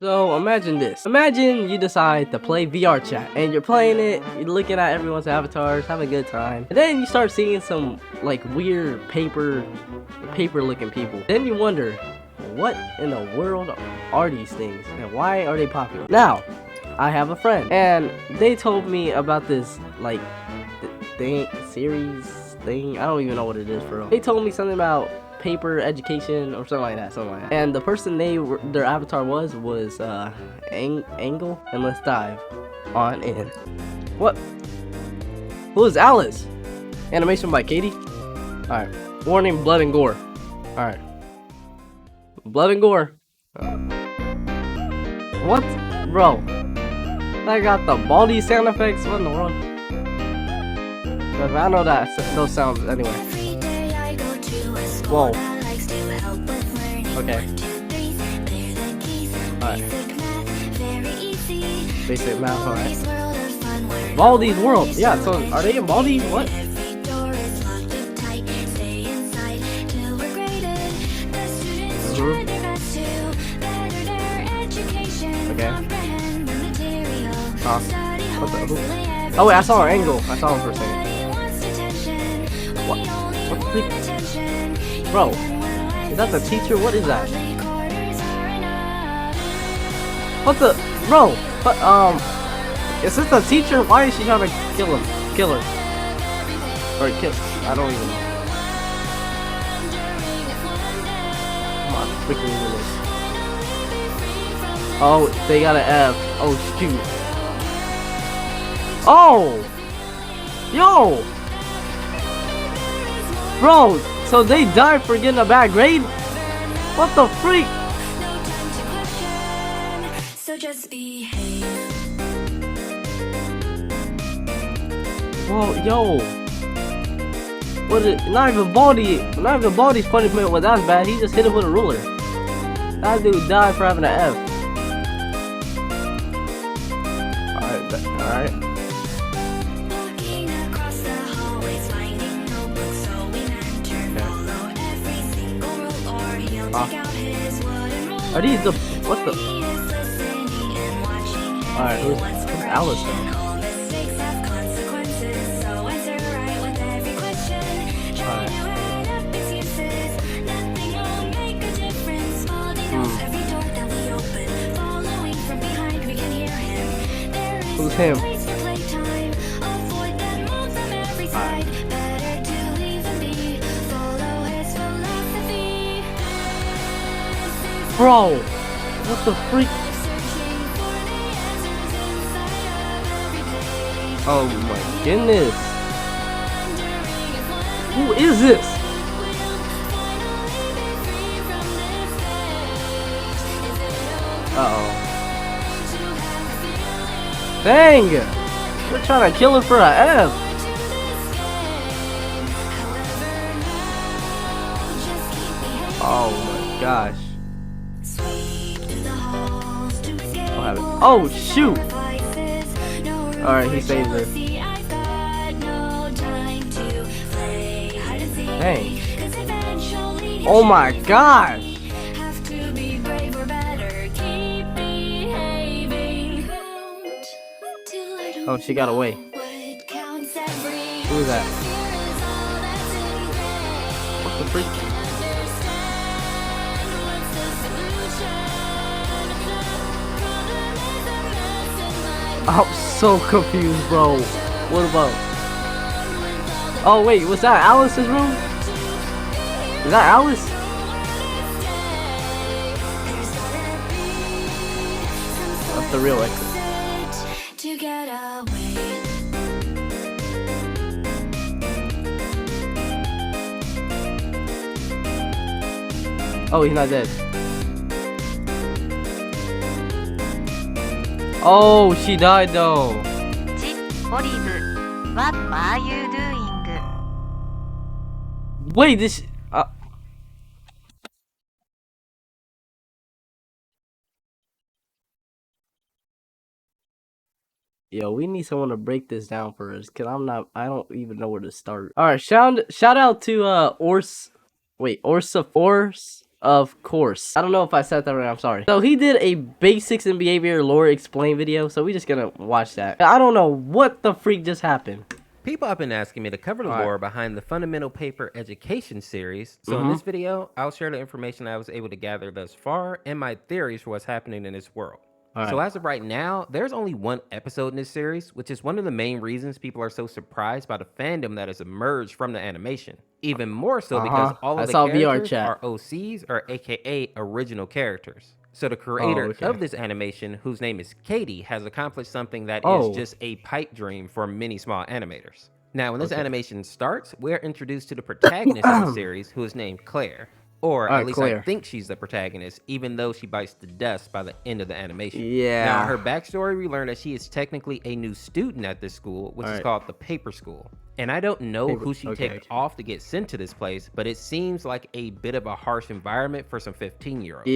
So imagine this. Imagine you decide to play VR chat and you're playing it, you're looking at everyone's avatars, having a good time. And then you start seeing some like weird paper looking people. Then you wonder, what in the world are these things and why are they popular? Now, I have a friend and they told me about this like thing. I don't even know what it is for real. They told me something about paper education or something like that, and the person their avatar was Angle. And let's dive on in. What? Who is Alice? Animation by Katie. All right. Warning: blood and gore. All right. Blood and gore. What, bro? I got the baldy sound effects. What in the world? But I know that those sounds anyway. Whoa. Okay. Alright. Basic math, alright. Baldi's World. Yeah, so are they in Baldi? What? Okay. What the? Who? Oh wait, I saw her Angle. I saw him for a second. What the? Bro, is that the teacher? What is that? What the? Bro, but is this the teacher? Why is she trying to kill him? Kill her? Or kill? I don't even know. Come on, freaking do this. Oh, they got an F. Oh shoot. Oh! Yo! Bro, so they died for getting a bad grade? What the freak? So just behave. Whoa, yo. What is not even Baldi's punishment was that bad. He just hit him with a ruler. That dude died for having an F. Alright. Are these the what the? Alright, who's Alice though? Who's him? Bro, what the freak? Oh my goodness. Who is this? Uh-oh. Dang! We're trying to kill her for a F. Oh my gosh. Oh shoot! Alright, he saved her. Dang. Oh my gosh! Oh, she got away. Who is that? What the freak? I'm so confused, bro. What about? Oh wait, was that Alice's room? Is that Alice? That's the real exit. Oh, he's not dead. Oh, she died though. Olive, what are you doing? Wait, this. Yo, we need someone to break this down for us, cause I don't even know where to start. All right, shout out to Orsa Force. Of course. I don't know if I said that right. I'm sorry. So he did a basics in behavior lore explain video. So we just gonna watch that. I don't know what the freak just happened. People have been asking me to cover the lore behind the Fundamental Paper Education series. So in this video, I'll share the information I was able to gather thus far and my theories for what's happening in this world. So as of right now, there's only one episode in this series, which is one of the main reasons people are so surprised by the fandom that has emerged from the animation. Even more so because all of the characters are OCs or AKA original characters. So the creator of this animation, whose name is Katie, has accomplished something that is just a pipe dream for many small animators. Now, when this animation starts, we're introduced to the protagonist of the series, who is named Claire. Or at least I think she's the protagonist, even though she bites the dust by the end of the animation. Now, her backstory, we learn that she is technically a new student at this school, which is called the Paper School. And I don't know who she ticked off to get sent to this place, but it seems like a bit of a harsh environment for some 15-year-olds.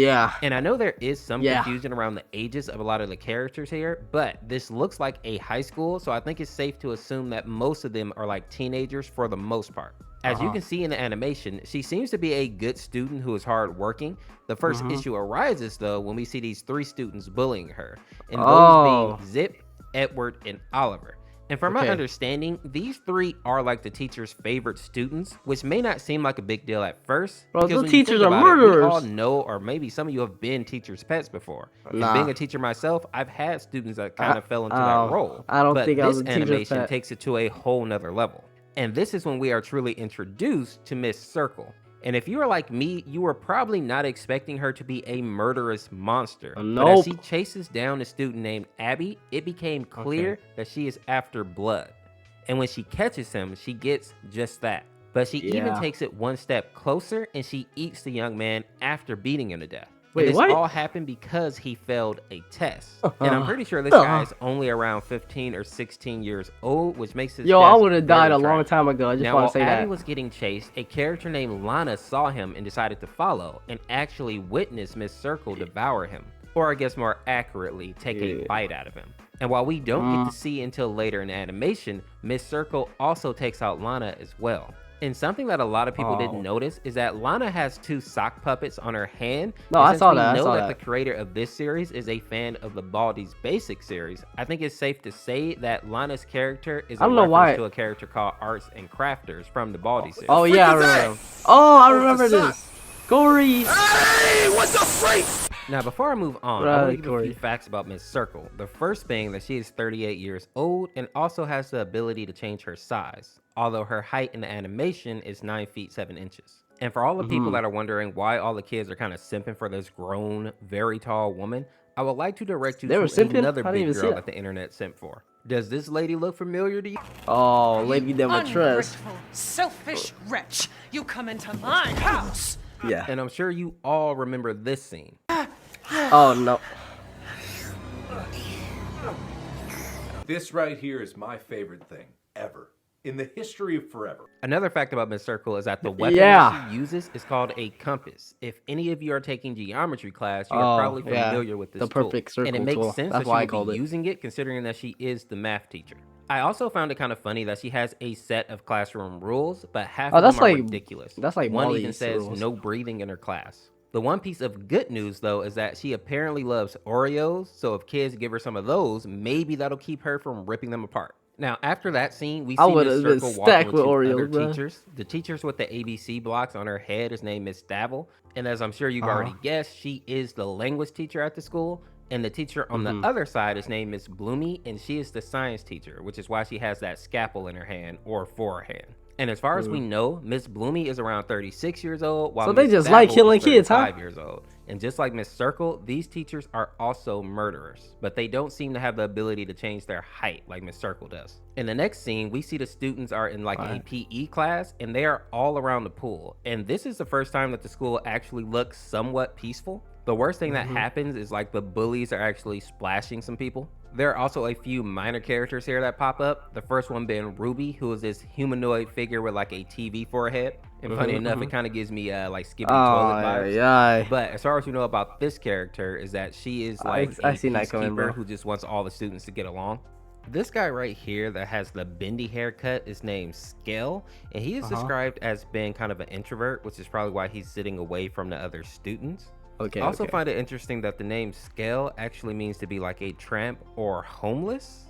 And I know there is some confusion around the ages of a lot of the characters here, but this looks like a high school, so I think it's safe to assume that most of them are like teenagers for the most part. As you can see in the animation, she seems to be a good student who is hardworking. The first issue arises, though, when we see these 3 students bullying her, and those being Zip, Edward, and Oliver. And from my understanding, these 3 are like the teacher's favorite students, which may not seem like a big deal at first. Bro, the teachers are murderers. We all know, or maybe some of you have been teachers' pets before. And being a teacher myself, I've had students that kind of fell into that role. I don't think I was a teacher's pet. But this animation takes it to a whole nother level. And this is when we are truly introduced to Miss Circle. And if you are like me, you were probably not expecting her to be a murderous monster. But as she chases down a student named Abby, it became clear that she is after blood. And when she catches him, she gets just that. But she even takes it one step closer, and she eats the young man after beating him to death. Wait, this all happened because he failed a test. And I'm pretty sure this guy is only around 15 or 16 years old, which makes his I would have died a long time ago. I just want to say that. Now, while Abby was getting chased, a character named Lana saw him and decided to follow, and actually witnessed Miss Circle devour him. Or I guess more accurately, take a bite out of him. And while we don't get to see until later in the animation, Miss Circle also takes out Lana as well. And something that a lot of people didn't notice is that Lana has 2 sock puppets on her hand. I saw that. I know that the creator of this series is a fan of the Baldi's Basic series. I think it's safe to say that Lana's character is a reference to a character called Arts and Crafters from the Baldi series. I remember. I remember this. Gory. Hey, what the freak? Now, before I move on, I want to give a few facts about Miss Circle. The first being that she is 38 years old and also has the ability to change her size, although her height in the animation is 9 feet 7 inches. And for all the people that are wondering why all the kids are kind of simping for this grown, very tall woman, I would like to direct you to another big girl that the internet simped for. Does this lady look familiar to you? Oh, Lady Demetress. Selfish wretch! You come into my house! Yeah. And I'm sure you all remember this scene. Oh, no. This right here is my favorite thing ever. In the history of forever. Another fact about Miss Circle is that the weapon that she uses is called a compass. If any of you are taking geometry class, you are probably familiar with this tool. Perfect circle and it makes tool. sense That's that why she would be using it, considering that she is the math teacher. I also found it kind of funny that she has a set of classroom rules, but half of them are ridiculous. That's like one even says no breathing in her class. The one piece of good news, though, is that she apparently loves Oreos, so if kids give her some of those, maybe that'll keep her from ripping them apart. Now, after that scene, we see Miss Circle walking with other teachers. The teachers with the ABC blocks on her head is named Miss Davil, and as I'm sure you've already guessed, she is the language teacher at the school. And the teacher on the other side is named Miss Bloomy, and she is the science teacher, which is why she has that scalpel in her hand, or for her hand. And as far as we know, Miss Bloomy is around 36 years old, while they just like killing kids, huh? 5 years old. And just like Miss Circle, these teachers are also murderers, but they don't seem to have the ability to change their height like Miss Circle does. In the next scene, we see the students are in like a PE class, and they are all around the pool. And this is the first time that the school actually looks somewhat peaceful. The worst thing that happens is like the bullies are actually splashing some people. There are also a few minor characters here that pop up. The first one being Ruby, who is this humanoid figure with like a TV for a head. And funny enough, it kind of gives me like Skippy Toilet vibes. But as far as we know about this character is that she is like a peacekeeper who just wants all the students to get along. This guy right here that has the bendy haircut is named Skell, and he is described as being kind of an introvert, which is probably why he's sitting away from the other students. Okay. I also find it interesting that the name Skell actually means to be like a tramp or homeless.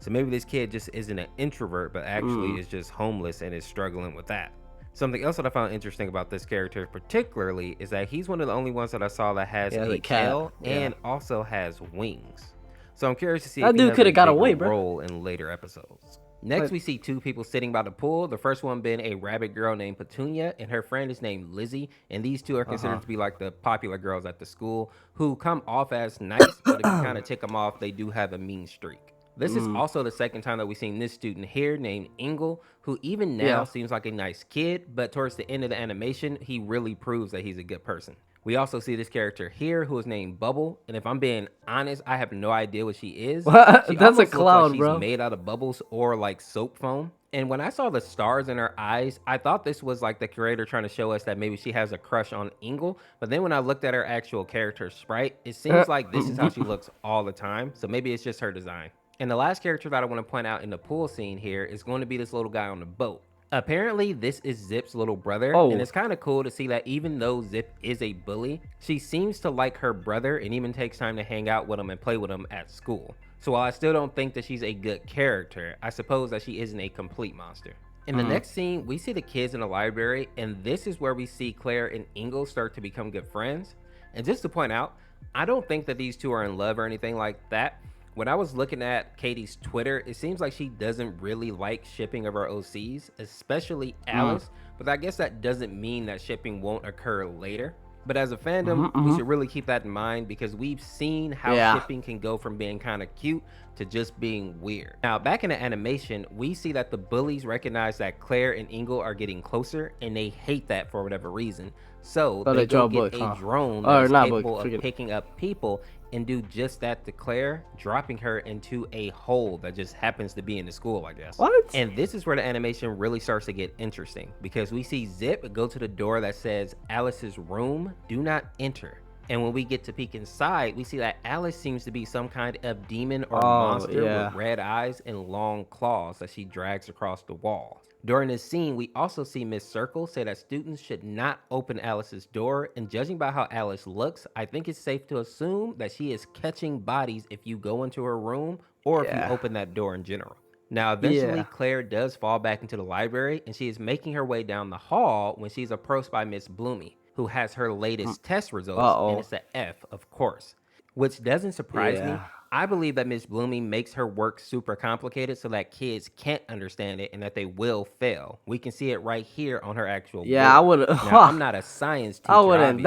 So maybe this kid just isn't an introvert, but actually is just homeless and is struggling with that. Something else that I found interesting about this character particularly is that he's one of the only ones that I saw that has a tail and also has wings. So I'm curious to see if he has a bigger role in later episodes. Next, we see two people sitting by the pool. The first one being a rabbit girl named Petunia, and her friend is named Lizzie. And these two are considered to be like the popular girls at the school who come off as nice, but if you kind of tick them off, they do have a mean streak. This is also the second time that we've seen this student here named Ingle, who even now seems like a nice kid, but towards the end of the animation, he really proves that he's a good person. We also see this character here who is named Bubble, and if I'm being honest, I have no idea what she is. That's a cloud, like she's made out of bubbles or like soap foam. And when I saw the stars in her eyes, I thought this was like the creator trying to show us that maybe she has a crush on Ingle. But then when I looked at her actual character sprite, it seems like this is how she looks all the time. So maybe it's just her design. And the last character that I want to point out in the pool scene here is going to be this little guy on the boat. Apparently, this is Zip's little brother, and it's kind of cool to see that even though Zip is a bully, she seems to like her brother and even takes time to hang out with him and play with him at school. So while I still don't think that she's a good character, I suppose that she isn't a complete monster. In the next scene, we see the kids in the library, and this is where we see Claire and Ingle start to become good friends. And just to point out, I don't think that these two are in love or anything like that. When I was looking at Katie's Twitter, it seems like she doesn't really like shipping of her OCs, especially Alice, but I guess that doesn't mean that shipping won't occur later. But as a fandom, we should really keep that in mind because we've seen how shipping can go from being kind of cute to just being weird. Now, back in the animation, we see that the bullies recognize that Claire and Ingle are getting closer, and they hate that for whatever reason. So they go get a drone that is capable of picking up people and do just that to Claire, dropping her into a hole that just happens to be in the school, I guess. What? And this is where the animation really starts to get interesting because we see Zip go to the door that says Alice's room, do not enter. And when we get to peek inside, we see that Alice seems to be some kind of demon or monster with red eyes and long claws that she drags across the wall. During this scene, we also see Miss Circle say that students should not open Alice's door, and judging by how Alice looks, I think it's safe to assume that she is catching bodies if you go into her room or if you open that door in general. Now, eventually, Claire does fall back into the library, and she is making her way down the hall when she's approached by Miss Bloomy, who has her latest test results, and it's an F, of course, which doesn't surprise me. I believe that Miss Bloomy makes her work super complicated so that kids can't understand it and that they will fail. We can see it right here on her actual board. I would have. Now, I'm not a science teacher. I would have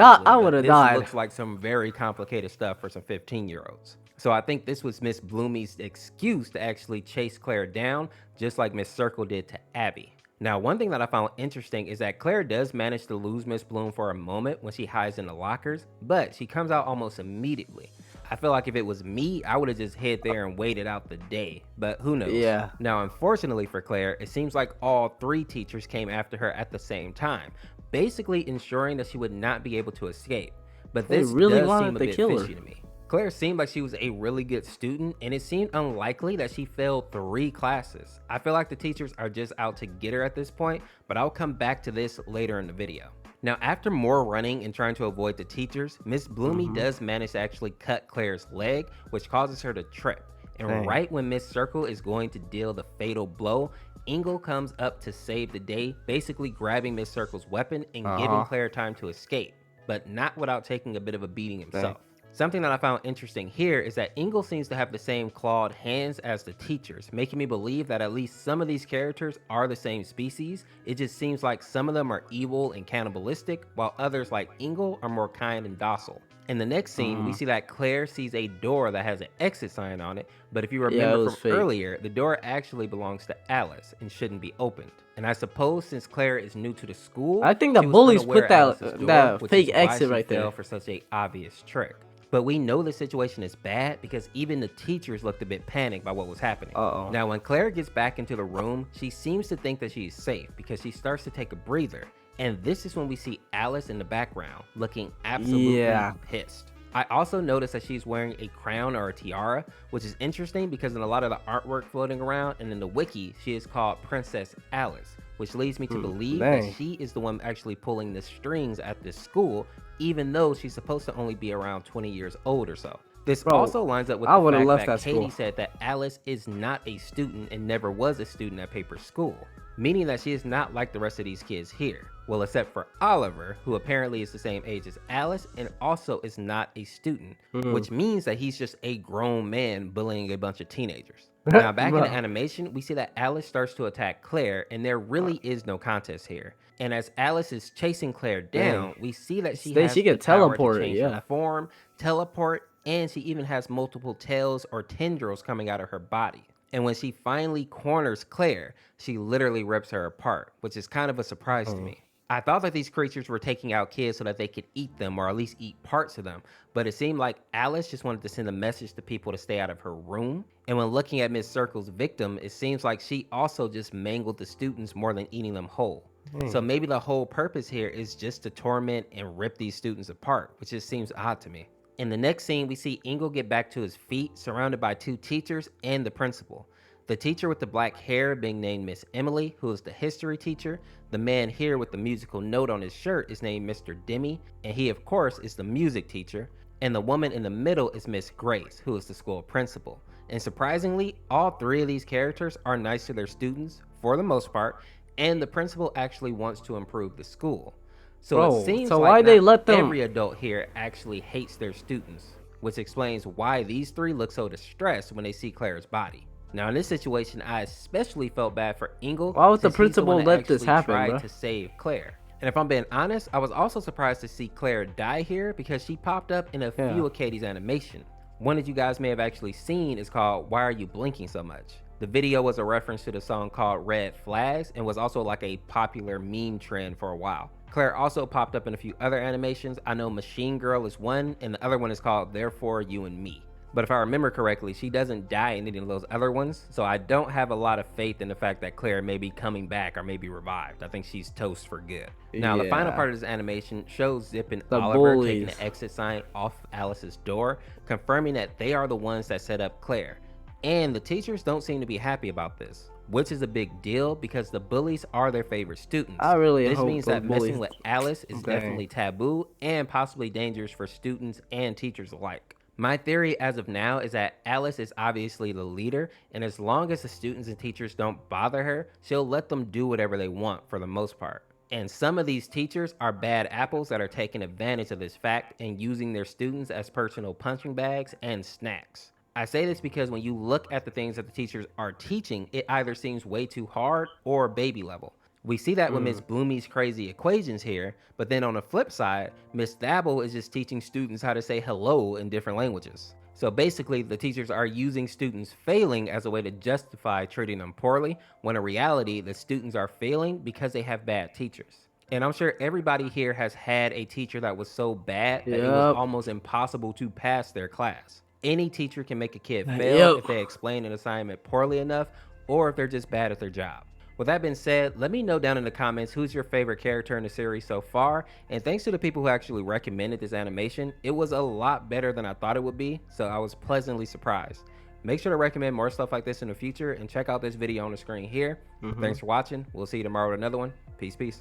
died. This looks like some very complicated stuff for some 15-year-olds. So I think this was Miss Bloomy's excuse to actually chase Claire down, just like Miss Circle did to Abby. Now, one thing that I found interesting is that Claire does manage to lose Miss Bloom for a moment when she hides in the lockers, but she comes out almost immediately. I feel like if it was me, I would have just hid there and waited out the day, but who knows? Now, unfortunately for Claire, it seems like all three teachers came after her at the same time, basically ensuring that she would not be able to escape. But this really does seem a bit fishy to me. Claire seemed like she was a really good student, and it seemed unlikely that she failed 3 classes. I feel like the teachers are just out to get her at this point, but I'll come back to this later in the video. Now, after more running and trying to avoid the teachers, Miss Bloomy does manage to actually cut Claire's leg, which causes her to trip. And right when Miss Circle is going to deal the fatal blow, Ingle comes up to save the day, basically grabbing Miss Circle's weapon and giving Claire time to escape, but not without taking a bit of a beating himself. Something that I found interesting here is that Ingle seems to have the same clawed hands as the teachers, making me believe that at least some of these characters are the same species. It just seems like some of them are evil and cannibalistic, while others like Ingle are more kind and docile. In the next scene, we see that Claire sees a door that has an exit sign on it, but if you remember from earlier, the door actually belongs to Alice and shouldn't be opened. And I suppose since Claire is new to the school, I think the bullies put that fake exit right there for such a obvious trick. But we know the situation is bad because even the teachers looked a bit panicked by what was happening. Now, when Claire gets back into the room, she seems to think that she is safe because she starts to take a breather. And this is when we see Alice in the background looking absolutely pissed. I also noticed that she's wearing a crown or a tiara, which is interesting because in a lot of the artwork floating around and in the wiki, she is called Princess Alice, which leads me to believe that she is the one actually pulling the strings at this school, even though she's supposed to only be around 20 years old or so. This also lines up with the fact that Katie said that Alice is not a student and never was a student at Paper School, meaning that she is not like the rest of these kids here. Well, except for Oliver, who apparently is the same age as Alice and also is not a student, which means that he's just a grown man bullying a bunch of teenagers. Now, back in the animation, we see that Alice starts to attack Claire, and there really is no contest here. And as Alice is chasing Claire down, we see that she can teleport, her form, teleport, and she even has multiple tails or tendrils coming out of her body. And when she finally corners Claire, she literally rips her apart, which is kind of a surprise to me. I thought that these creatures were taking out kids so that they could eat them or at least eat parts of them, but it seemed like Alice just wanted to send a message to people to stay out of her room. And when looking at Miss Circle's victim, it seems like she also just mangled the students more than eating them whole. So maybe the whole purpose here is just to torment and rip these students apart, which just seems odd to me. In the next scene, we see Ingle get back to his feet, surrounded by 2 teachers and the principal. The teacher with the black hair being named Miss Emily, who is the history teacher. The man here with the musical note on his shirt is named Mr. Demi, and he of course is the music teacher. And the woman in the middle is Miss Grace, who is the school principal. And surprisingly, all 3 of these characters are nice to their students, for the most part, and the principal actually wants to improve the school. So it seems like every adult here actually hates their students, which explains why these 3 look so distressed when they see Claire's body. Now in this situation, I especially felt bad for Ingle. Why would the principal let this happen, bro? To save Claire. And if I'm being honest, I was also surprised to see Claire die here because she popped up in a few of Katie's animation. One that you guys may have actually seen is called Why Are You Blinking So Much? The video was a reference to the song called Red Flags and was also like a popular meme trend for a while. Claire also popped up in a few other animations. I know Machine Girl is one, and the other one is called Therefore You and Me. But if I remember correctly, she doesn't die in any of those other ones, so I don't have a lot of faith in the fact that Claire may be coming back or may be revived. I think she's toast for good. Now, the final part of this animation shows Zip and Oliver taking the exit sign off Alice's door, confirming that they are the ones that set up Claire. And the teachers don't seem to be happy about this, which is a big deal because the bullies are their favorite students. This means that messing with Alice is definitely taboo and possibly dangerous for students and teachers alike. My theory as of now is that Alice is obviously the leader, and as long as the students and teachers don't bother her, she'll let them do whatever they want for the most part. And some of these teachers are bad apples that are taking advantage of this fact and using their students as personal punching bags and snacks. I say this because when you look at the things that the teachers are teaching, it either seems way too hard or baby level. We see that with Miss Boomy's crazy equations here, but then on the flip side, Miss Dabble is just teaching students how to say hello in different languages. So basically, the teachers are using students failing as a way to justify treating them poorly, when in reality, the students are failing because they have bad teachers. And I'm sure everybody here has had a teacher that was so bad that it was almost impossible to pass their class. Any teacher can make a kid fail if they explain an assignment poorly enough, or if they're just bad at their job. With that being said, let me know down in the comments who's your favorite character in the series so far, and thanks to the people who actually recommended this animation. It was a lot better than I thought it would be, so I was pleasantly surprised. Make sure to recommend more stuff like this in the future, and check out this video on the screen here. Thanks for watching. We'll see you tomorrow with another one. Peace, peace.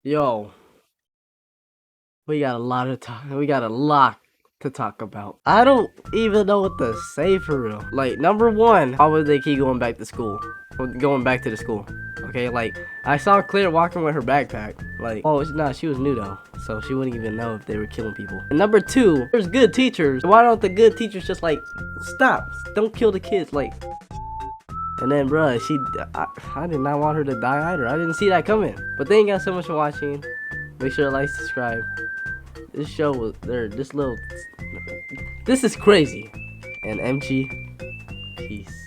Yo, we got a lot of time. We got a lot to talk about. I don't even know what to say for real. Like, number one, why would they keep going back to school? Going back to the school. Okay, like, I saw Claire walking with her backpack. Like, oh, nah, she was new though, so she wouldn't even know if they were killing people. And number two, there's good teachers. Why don't the good teachers just like, stop, don't kill the kids, like. And then, bruh, I did not want her to die either. I didn't see that coming. But thank you guys so much for watching. Make sure to like, subscribe. This show was there. This is crazy. And MG, peace.